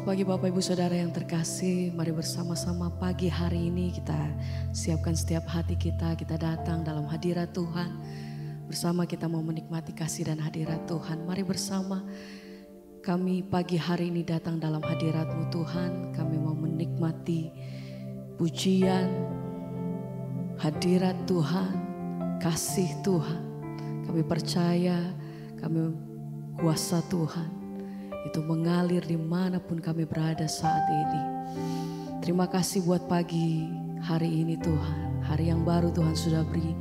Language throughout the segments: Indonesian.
Selamat pagi Bapak Ibu Saudara yang terkasih. Mari bersama-sama pagi hari ini kita siapkan setiap hati kita datang dalam hadirat Tuhan. Bersama kita mau menikmati kasih dan hadirat Tuhan. Mari bersama kami pagi hari ini datang dalam hadirat-Mu Tuhan. Kami mau menikmati pujian, hadirat Tuhan, kasih Tuhan. Kami percaya kami kuasa Tuhan itu mengalir dimanapun kami berada saat ini. Terima kasih buat pagi hari ini Tuhan. Hari yang baru Tuhan sudah beri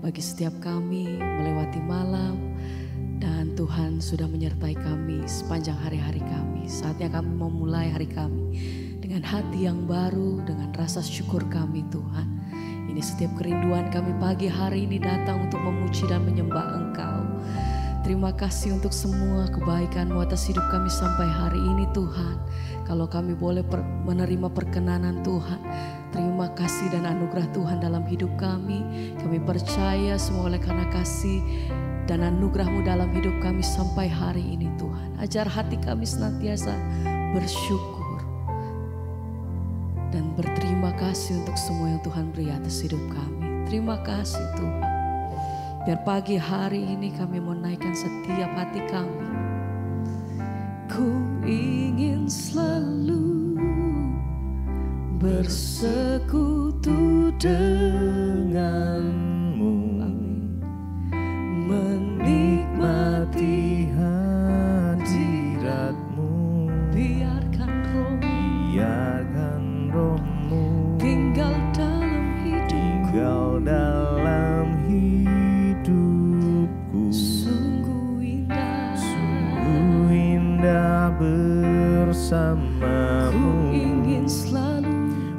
bagi setiap kami melewati malam. Dan Tuhan sudah menyertai kami sepanjang hari-hari kami. Saatnya kami memulai hari kami dengan hati yang baru, dengan rasa syukur kami Tuhan. Ini setiap kerinduan kami pagi hari ini datang untuk memuji dan menyembah Engkau. Terima kasih untuk semua kebaikan-Mu atas hidup kami sampai hari ini Tuhan. Kalau kami boleh menerima perkenanan Tuhan, terima kasih dan anugerah Tuhan dalam hidup kami. Kami percaya semua oleh karena kasih dan anugerah-Mu dalam hidup kami sampai hari ini Tuhan. Ajar hati kami senantiasa bersyukur dan berterima kasih untuk semua yang Tuhan beri atas hidup kami. Terima kasih Tuhan. Biar pagi hari ini kami mau naikkan setiap hati kami. Ku ingin selalu bersekutu denganmu, menikmati hadirat-Mu. Biarkan Roh-Mu tinggal dalam hidupku. Bersamamu,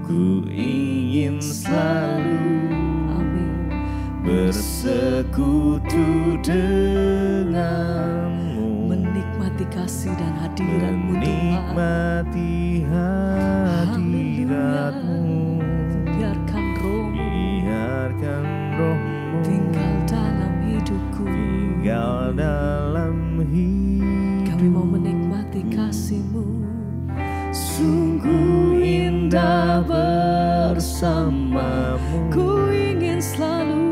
ku ingin selalu amin, bersekutu denganmu, menikmati kasih dan hadirat-Mu Tuhan, menikmati hadirat-Mu. Biarkan Roh-Mu tinggal dalam hidupku, kami mau menikmati kasih-Mu. Sungguh indah bersamamu. Ku ingin selalu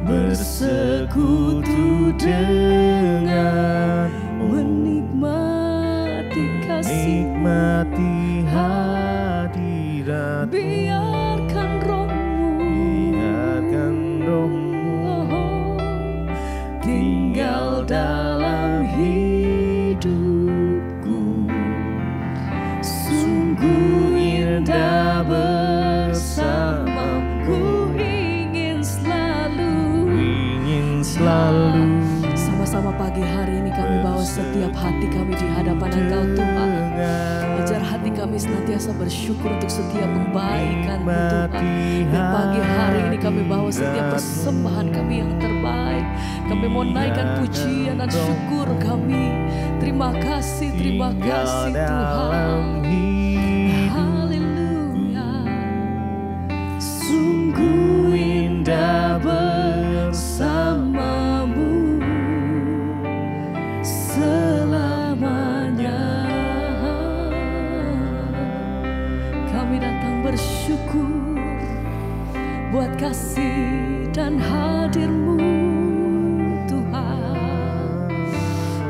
bersekutu denganmu, menikmati kasih, menikmati hadirat. Biarkan Roh-Mu tinggal dalam hidupku. Sungguh indah bersamamu. Ku ingin selalu. Sama-sama pagi hari ini kami bawa setiap hati kami di hadapan Engkau Tuhan. Ajar hati kami senantiasa bersyukur untuk setiap kebaikan-Mu Tuhan. Dan pagi hari ini kami bawa setiap persembahan kami yang terbaik. Kami mau naikkan pujian dan syukur kami. Terima kasih Tuhan. Haleluya. Sungguh indah bersamamu selamanya. Kami datang bersyukur buat kasih dan hadir-Mu Tuhan.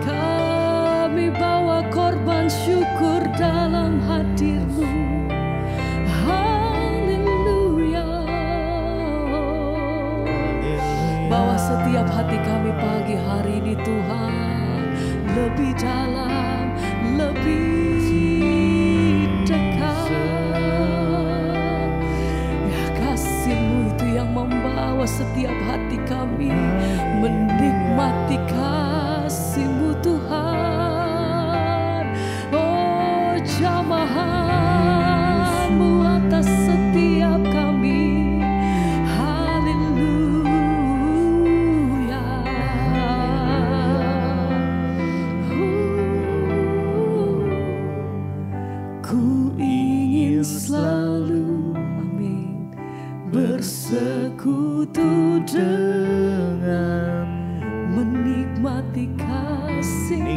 Kami bawa korban syukur dalam hadir-Mu. Haleluya. Bawa setiap hati kami pagi hari ini Tuhan, lebih dalam, lebih dekat. Ya, kasih-Mu itu yang membawa setiap hati kami menikmati kasih-Mu Tuhan. Oh, jamahan-Mu atas setiap kami. Haleluya. Ku ingin selalu amin, bersekutu dengan menikmati kasih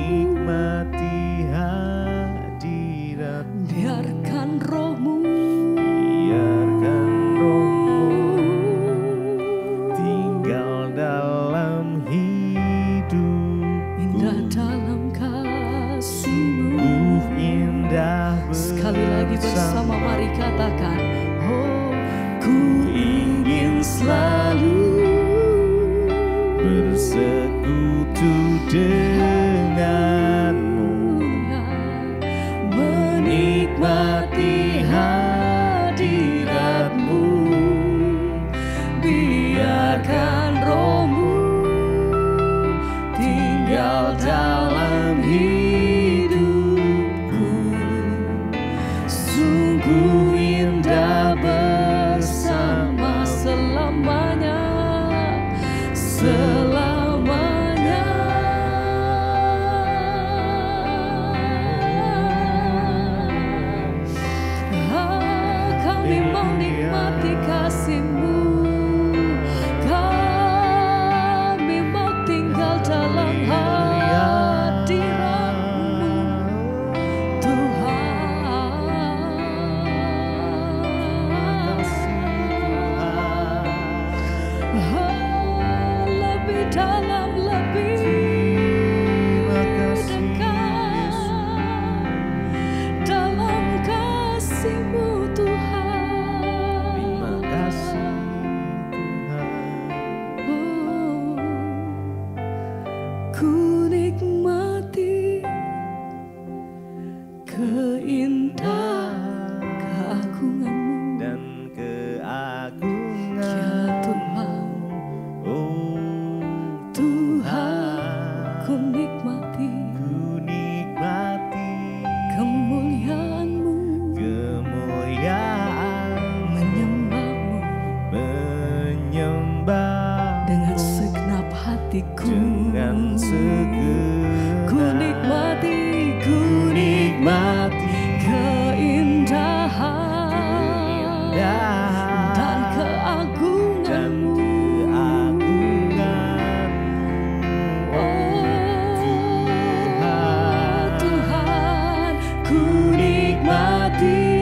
ku nikmati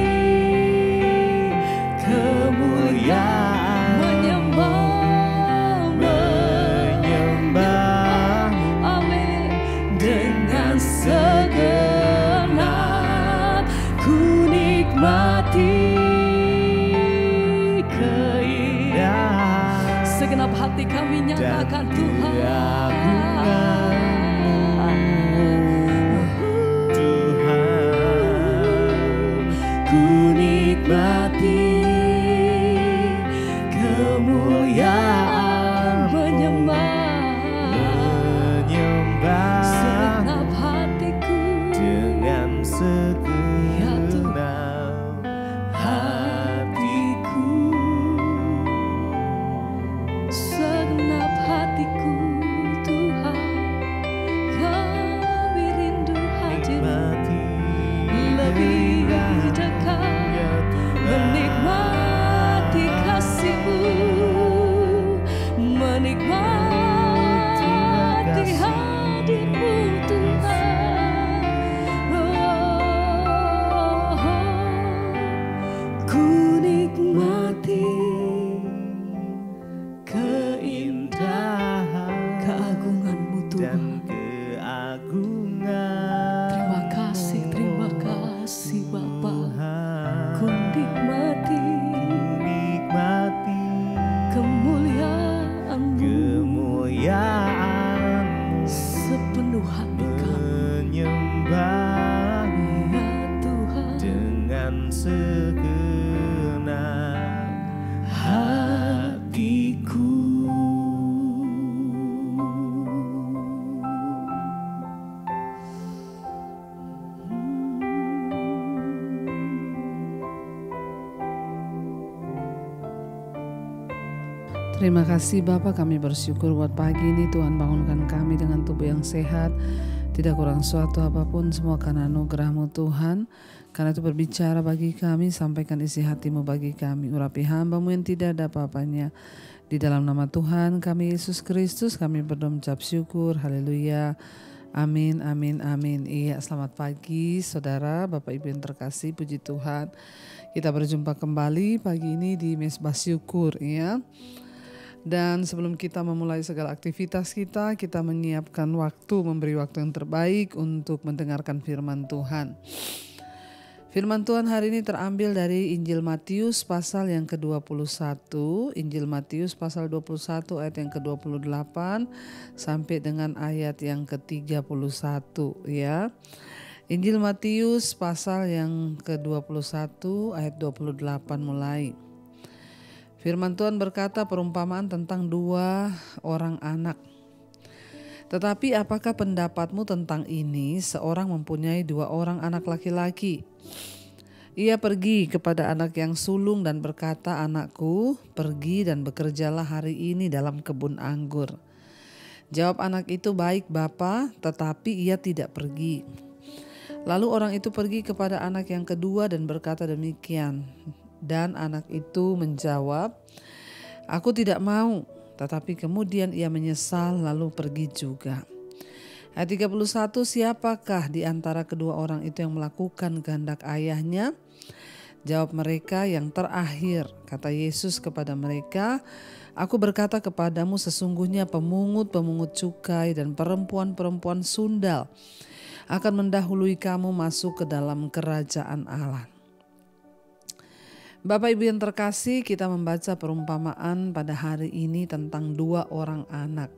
kemuliaan, menyembah, amin, dengan segenap ku nikmati keindahan. Segenap hati kami nyatakan Tuhan, ku nikmati kemuliaan, menyembah segenap hatiku, dengan segenap hatiku, segenap hatiku Tuhan, kami rindu hadir-Mu lebih dekat, menikmati kasih-Mu, menikmati hadir-Mu Tuhan. Ku nikmati keindahan, keagungan-Mu Tuhan. Terima kasih Bapa. Ku nikmati kemuliaan-Mu, sepenuh hati kami, menyembah ya Tuhan, dengan segenap hatiku. Terima kasih Bapa, kami bersyukur buat pagi ini Tuhan bangunkan kami dengan tubuh yang sehat, tidak kurang suatu apapun, semua karena anugerah-Mu Tuhan. Karena itu berbicara bagi kami, sampaikan isi hati-Mu bagi kami, urapi hamba-Mu yang tidak ada apa-apanya. Di dalam nama Tuhan kami Yesus Kristus kami berdoa mengucap syukur, haleluya, amin, amin, amin. Iya, selamat pagi saudara, Bapak Ibu yang terkasih, puji Tuhan. Kita berjumpa kembali pagi ini di Mesbah Syukur ya. Dan sebelum kita memulai segala aktivitas kita menyiapkan waktu, memberi waktu yang terbaik untuk mendengarkan firman Tuhan. Firman Tuhan hari ini terambil dari Injil Matius pasal yang ke-21, Injil Matius pasal 21 ayat yang ke-28 sampai dengan ayat yang ke-31 ya. Injil Matius pasal yang ke-21 ayat 28 mulai. Firman Tuhan berkata perumpamaan tentang 2 orang anak. Tetapi apakah pendapatmu tentang ini? Seorang mempunyai 2 orang anak laki-laki. Ia pergi kepada anak yang sulung dan berkata, "Anakku, pergi dan bekerjalah hari ini dalam kebun anggur." Jawab anak itu, "Baik Bapa," tetapi ia tidak pergi. Lalu orang itu pergi kepada anak yang kedua dan berkata demikian. Dan anak itu menjawab, "Aku tidak mau." Tetapi kemudian ia menyesal lalu pergi juga. Ayat 31, siapakah di antara kedua orang itu yang melakukan kehendak ayahnya? Jawab mereka, "Yang terakhir." Kata Yesus kepada mereka, "Aku berkata kepadamu, sesungguhnya pemungut-pemungut cukai dan perempuan-perempuan sundal akan mendahului kamu masuk ke dalam kerajaan Allah." Bapak Ibu yang terkasih, kita membaca perumpamaan pada hari ini tentang 2 orang anak.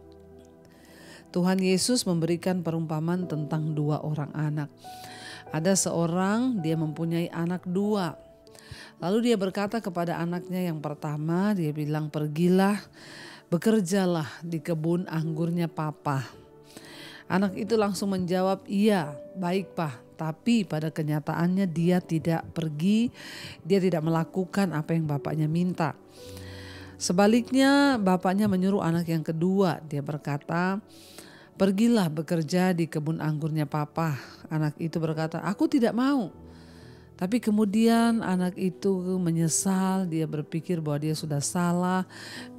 Tuhan Yesus memberikan perumpamaan tentang 2 orang anak. Ada seorang, dia mempunyai anak 2. Lalu dia berkata kepada anaknya yang pertama, dia bilang, "Pergilah, bekerjalah di kebun anggurnya Papa." Anak itu langsung menjawab, "Iya, baik Pak." Tapi pada kenyataannya dia tidak pergi, dia tidak melakukan apa yang bapaknya minta. Sebaliknya bapaknya menyuruh anak yang kedua, dia berkata, "Pergilah bekerja di kebun anggurnya Papa." Anak itu berkata, "Aku tidak mau." Tapi kemudian anak itu menyesal, dia berpikir bahwa dia sudah salah,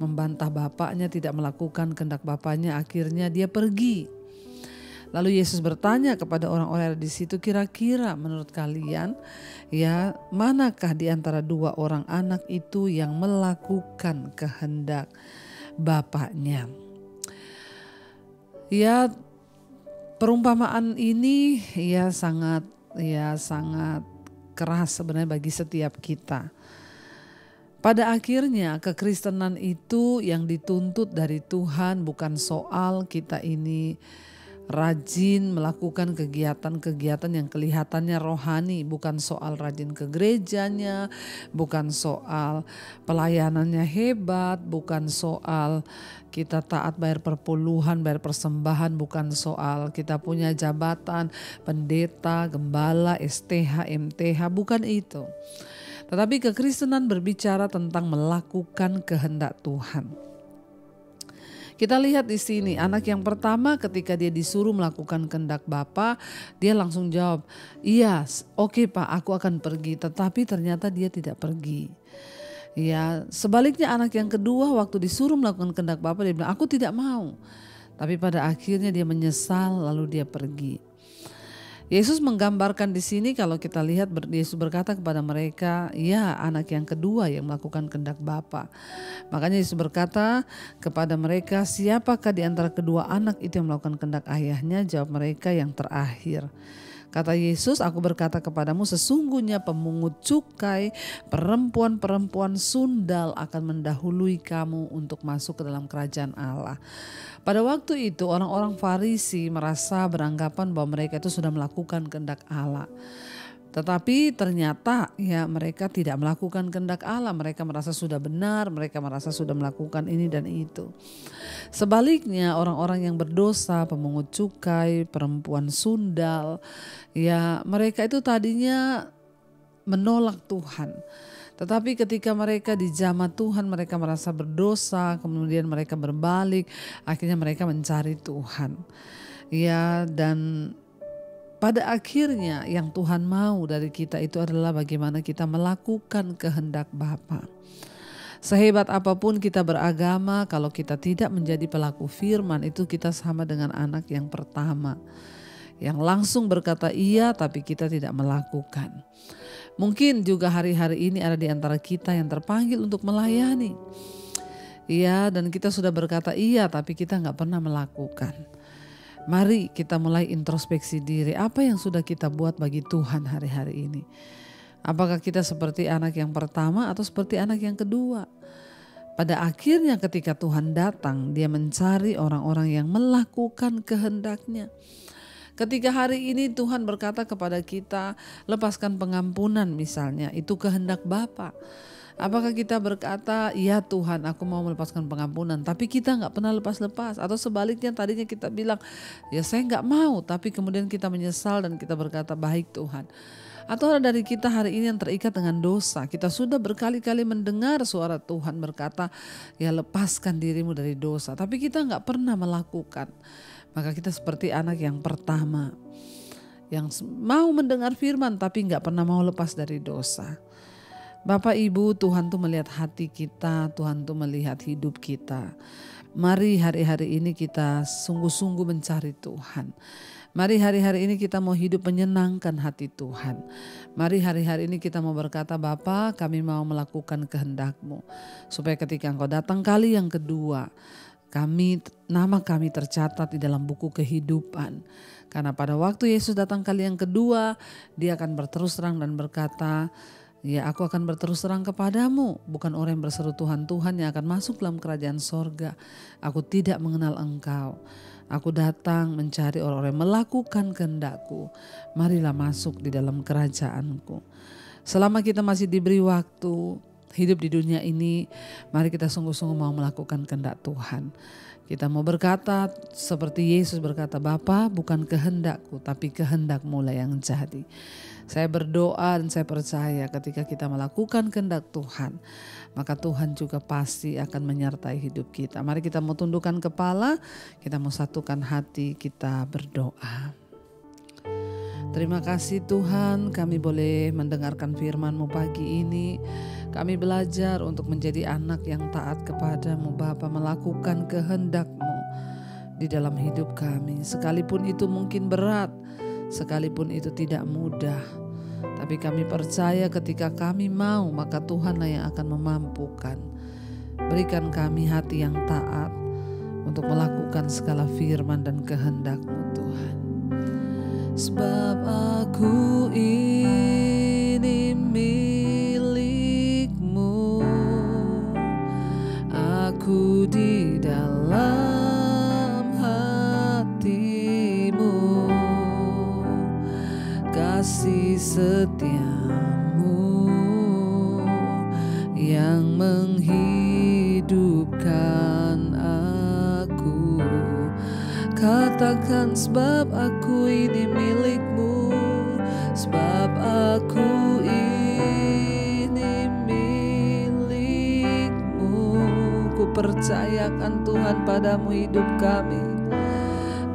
membantah bapaknya, tidak melakukan kehendak bapaknya, akhirnya dia pergi. Lalu Yesus bertanya kepada orang-orang di situ, kira-kira menurut kalian ya manakah di antara dua orang anak itu yang melakukan kehendak bapaknya? Ya, perumpamaan ini sangat keras sebenarnya bagi setiap kita. Pada akhirnya kekristenan itu yang dituntut dari Tuhan bukan soal kita ini rajin melakukan kegiatan-kegiatan yang kelihatannya rohani, bukan soal rajin ke gerejanya, bukan soal pelayanannya hebat, bukan soal kita taat bayar perpuluhan, bayar persembahan, bukan soal kita punya jabatan pendeta, gembala, STH, MTH, bukan itu. Tetapi kekristenan berbicara tentang melakukan kehendak Tuhan. Kita lihat di sini anak yang pertama ketika dia disuruh melakukan kehendak Bapa, dia langsung jawab, iya oke Pak, aku akan pergi. Tetapi ternyata dia tidak pergi. Ya, sebaliknya anak yang kedua waktu disuruh melakukan kehendak Bapa, dia bilang aku tidak mau. Tapi pada akhirnya dia menyesal lalu dia pergi. Yesus menggambarkan di sini kalau kita lihat Yesus berkata kepada mereka, ya anak yang kedua yang melakukan kehendak Bapa. Makanya Yesus berkata kepada mereka, siapakah di antara kedua anak itu yang melakukan kehendak ayahnya? Jawab mereka, yang terakhir. Kata Yesus, aku berkata kepadamu sesungguhnya pemungut cukai, perempuan-perempuan sundal akan mendahului kamu untuk masuk ke dalam kerajaan Allah. Pada waktu itu orang-orang Farisi merasa beranggapan bahwa mereka itu sudah melakukan kehendak Allah. Tetapi ternyata ya mereka tidak melakukan kehendak Allah. Mereka merasa sudah benar, mereka merasa sudah melakukan ini dan itu. Sebaliknya orang-orang yang berdosa, pemungut cukai, perempuan sundal, ya mereka itu tadinya menolak Tuhan. Tetapi ketika mereka dijamah Tuhan, mereka merasa berdosa, kemudian mereka berbalik, akhirnya mereka mencari Tuhan. Ya, dan pada akhirnya yang Tuhan mau dari kita itu adalah bagaimana kita melakukan kehendak Bapa. Sehebat apapun kita beragama, kalau kita tidak menjadi pelaku firman, itu kita sama dengan anak yang pertama. Yang langsung berkata iya tapi kita tidak melakukan. Mungkin juga hari-hari ini ada di antara kita yang terpanggil untuk melayani. Iya, dan kita sudah berkata iya tapi kita gak pernah melakukan. Mari kita mulai introspeksi diri, apa yang sudah kita buat bagi Tuhan hari-hari ini. Apakah kita seperti anak yang pertama atau seperti anak yang kedua? Pada akhirnya ketika Tuhan datang, dia mencari orang-orang yang melakukan kehendaknya. Ketika hari ini Tuhan berkata kepada kita, lepaskan pengampunan misalnya, itu kehendak Bapa. Apakah kita berkata, ya Tuhan aku mau melepaskan pengampunan, tapi kita gak pernah lepas-lepas. Atau sebaliknya tadinya kita bilang, ya saya gak mau, tapi kemudian kita menyesal dan kita berkata, baik Tuhan. Atau ada dari kita hari ini yang terikat dengan dosa. Kita sudah berkali-kali mendengar suara Tuhan berkata, ya lepaskan dirimu dari dosa. Tapi kita gak pernah melakukan. Maka kita seperti anak yang pertama, yang mau mendengar firman tapi gak pernah mau lepas dari dosa. Bapak Ibu, Tuhan tuh melihat hati kita, Tuhan tuh melihat hidup kita. Mari hari-hari ini kita sungguh-sungguh mencari Tuhan. Mari hari-hari ini kita mau hidup menyenangkan hati Tuhan. Mari hari-hari ini kita mau berkata, Bapa kami mau melakukan kehendak-Mu. Supaya ketika Engkau datang kali yang kedua, nama kami tercatat di dalam buku kehidupan. Karena pada waktu Yesus datang kali yang kedua, dia akan berterus terang dan berkata, ya aku akan berterus terang kepadamu, bukan orang yang berseru Tuhan, Tuhan yang akan masuk dalam kerajaan sorga. Aku tidak mengenal engkau. Aku datang mencari orang-orang yang melakukan kehendak-Ku. Marilah masuk di dalam kerajaan-Ku. Selama kita masih diberi waktu hidup di dunia ini, mari kita sungguh-sungguh mau melakukan kehendak Tuhan. Kita mau berkata seperti Yesus berkata, Bapa bukan kehendak-Ku tapi kehendak-Mu lah yang jadi. Saya berdoa dan saya percaya ketika kita melakukan kehendak Tuhan, maka Tuhan juga pasti akan menyertai hidup kita. Mari kita mau tundukkan kepala, kita mau satukan hati, kita berdoa. Terima kasih Tuhan, kami boleh mendengarkan firman-Mu pagi ini. Kami belajar untuk menjadi anak yang taat kepada-Mu Bapa, melakukan kehendak-Mu. di dalam hidup kami. Sekalipun itu mungkin berat, sekalipun itu tidak mudah, tapi kami percaya ketika kami mau, maka Tuhanlah yang akan memampukan. Berikan kami hati yang taat untuk melakukan segala firman dan kehendak-Mu Tuhan. Sebab aku ini milik-Mu, aku di dalam hati-Mu, kasih setia-Mu yang menghidupkan aku. Katakan, sebab aku ini milik-Mu, sebab aku ini milik-Mu. Ku percayakan Tuhan padamu hidup kami,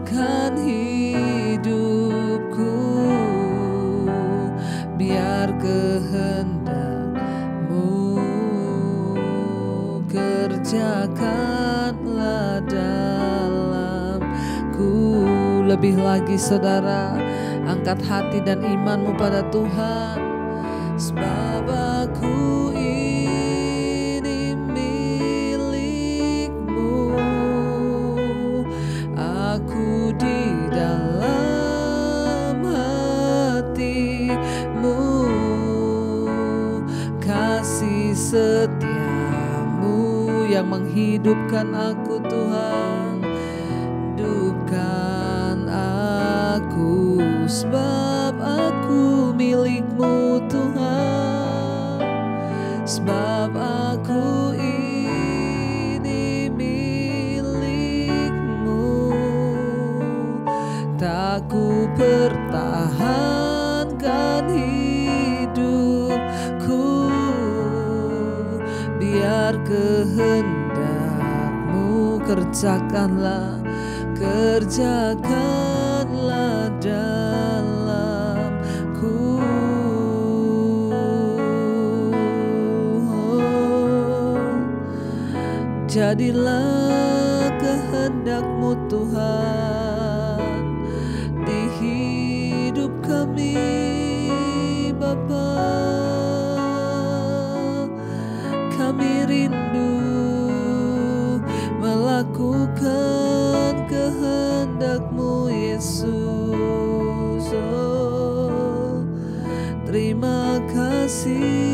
kan hidupku, biar kehendak-Mu kerjakanlah dalamku. Lebih lagi saudara, angkat hati dan imanmu pada Tuhan. Sebab aku ini milik-Mu, aku di dalam hati-Mu, kasih setia-Mu yang menghidupkan aku Tuhan. Hidupkan aku, sebab aku milik-Mu Tuhan, sebab aku ini milik-Mu. Tak ku pertahankan hidupku, biar kehendak-Mu kerjakanlah dalamku. Jadilah kehendak-Mu Tuhan di hidup kami Bapa. Kami rindu melakukan kehendak-Mu Yesus. Oh, terima kasih.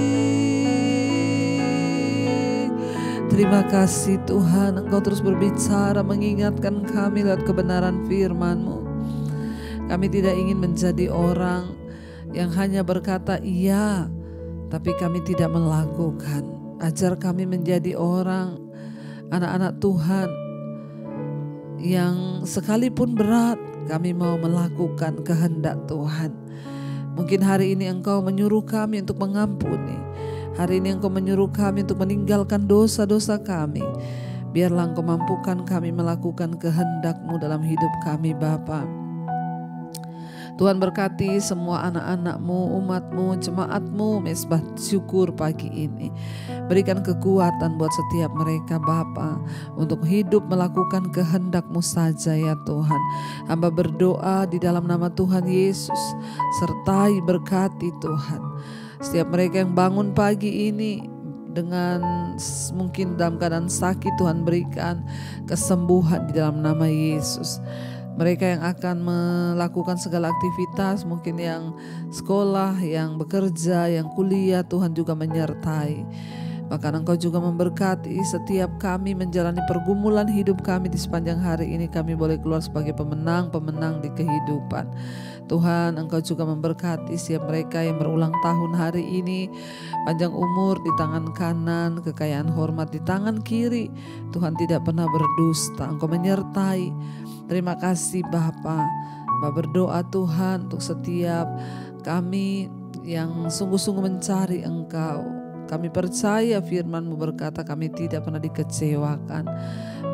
Terima kasih Tuhan, Engkau terus berbicara mengingatkan kami lewat kebenaran firman-Mu. Kami tidak ingin menjadi orang yang hanya berkata iya, tapi kami tidak melakukan. Ajar kami menjadi orang, anak-anak Tuhan, yang sekalipun berat, kami mau melakukan kehendak Tuhan. Mungkin hari ini Engkau menyuruh kami untuk mengampuni. Hari ini Engkau menyuruh kami untuk meninggalkan dosa-dosa kami. Biarlah Engkau mampukan kami melakukan kehendak-Mu dalam hidup kami Bapa. Tuhan berkati semua anak-anak-Mu, umat-Mu, jemaat-Mu, mesbah syukur pagi ini. Berikan kekuatan buat setiap mereka Bapa, untuk hidup melakukan kehendak-Mu saja ya Tuhan. Hamba berdoa di dalam nama Tuhan Yesus, sertai berkati Tuhan setiap mereka yang bangun pagi ini dengan mungkin dalam keadaan sakit. Tuhan berikan kesembuhan di dalam nama Yesus. Mereka yang akan melakukan segala aktivitas, mungkin yang sekolah, yang bekerja, yang kuliah, Tuhan juga menyertai. Bahkan Engkau juga memberkati setiap kami menjalani pergumulan hidup kami di sepanjang hari ini. Kami boleh keluar sebagai pemenang-pemenang di kehidupan. Tuhan, Engkau juga memberkati setiap mereka yang berulang tahun hari ini. Panjang umur di tangan kanan, kekayaan hormat di tangan kiri. Tuhan tidak pernah berdusta, Engkau menyertai. Terima kasih Bapa. Bapa berdoa Tuhan untuk setiap kami yang sungguh-sungguh mencari Engkau. Kami percaya firman-Mu berkata kami tidak pernah dikecewakan.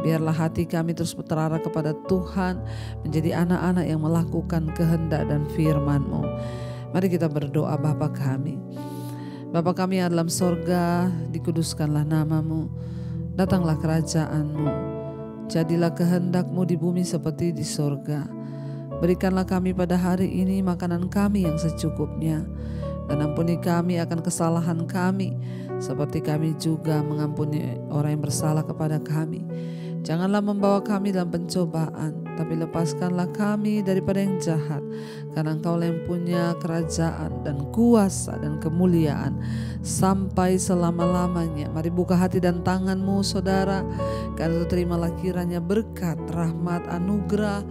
Biarlah hati kami terus terarah kepada Tuhan, menjadi anak-anak yang melakukan kehendak dan firman-Mu. Mari kita berdoa. Bapa kami, Bapa kami yang dalam sorga, dikuduskanlah nama-Mu. Datanglah kerajaan-Mu. Jadilah kehendak-Mu di bumi seperti di sorga. Berikanlah kami pada hari ini makanan kami yang secukupnya, dan ampuni kami akan kesalahan kami, seperti kami juga mengampuni orang yang bersalah kepada kami. Janganlah membawa kami dalam pencobaan, tapi lepaskanlah kami daripada yang jahat. Karena Engkau yang punya kerajaan dan kuasa dan kemuliaan sampai selama-lamanya. Mari buka hati dan tanganmu saudara, karena itu terimalah kiranya berkat, rahmat, anugerah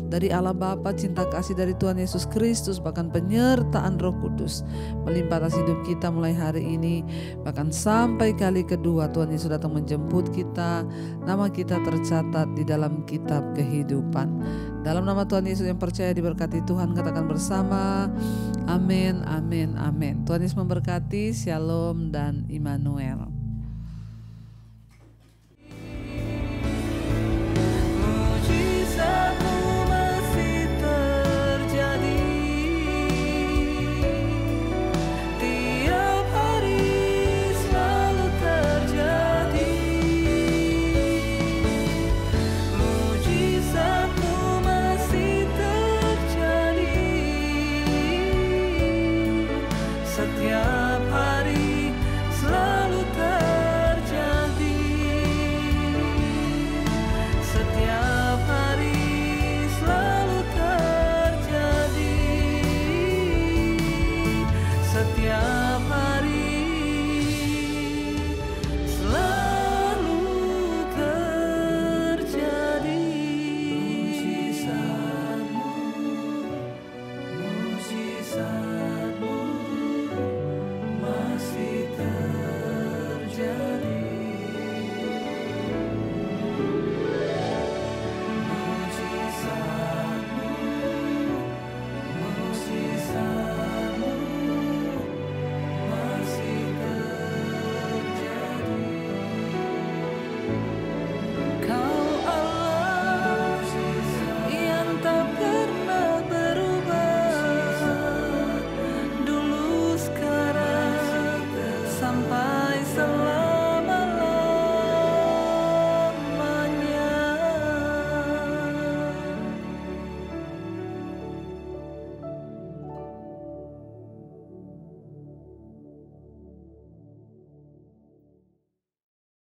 dari Allah Bapa, cinta kasih dari Tuhan Yesus Kristus, bahkan penyertaan Roh Kudus melimpah atas hidup kita mulai hari ini, bahkan sampai kali kedua Tuhan Yesus datang menjemput kita. Nama kita tercatat di dalam kitab kehidupan. Dalam nama Tuhan Yesus yang percaya diberkati Tuhan, katakan bersama, amin, amin, amin. Tuhan Yesus memberkati. Shalom dan Immanuel. Setiap